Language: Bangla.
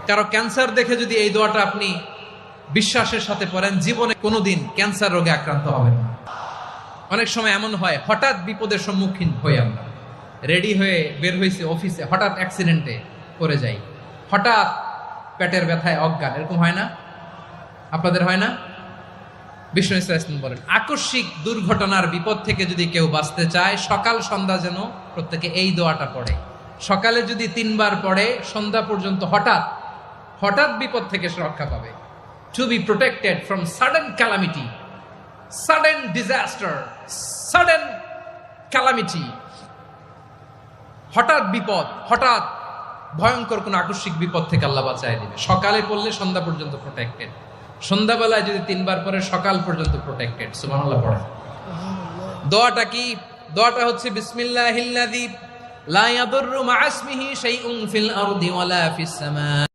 কারো ক্যান্সার দেখে যদি এই দোয়াটা আপনি বিশ্বাসের সাথে পড়েন, জীবনে কোনোদিন ক্যান্সার রোগে আক্রান্ত হবেন না। অনেক সময় এমন হয়, হঠাৎ বিপদের সম্মুখীন হই আমরা, রেডি হয়ে বের হয়েছে অফিসে, হঠাৎ অ্যাক্সিডেন্টে পড়ে যাই, হঠাৎ পেটের ব্যথায় অজ্ঞান, এরকম হয় না? আপনাদের হয় না? বিষ্ণু ইসলাম বলেন, আকস্মিক দুর্ঘটনার বিপদ থেকে যদি কেউ বাঁচতে চায়, সকাল সন্ধ্যা যেন প্রত্যেকে এই দোয়াটা পড়ে। সকালে যদি 3 বার পড়ে, সন্ধ্যা পর্যন্ত হঠাৎ বিপদ থেকে সে রক্ষা পাবে। To be protected from sudden calamity, sudden disaster, sudden calamity, হঠাৎ বিপদ, হঠাৎ ভয়ঙ্কর কোন আকস্মিক বিপদ থেকে আল্লাহ বাঁচায় দিবে। সকালে পড়লে সন্ধ্যা পর্যন্ত প্রোটেক্টেড, সন্ধ্যাবেলায় যদি 3 বার পরে সকাল পর্যন্ত প্রোটেক্টেড। সুবহানাল্লাহ পড়ে। দোয়াটা কি? দোয়াটা হচ্ছে বিসমিল্লাহিল্লাযী লা ইয়াদুররু মা ইসমিহি শাইউন ফিল আরদি ওয়ালা ফিস সামা।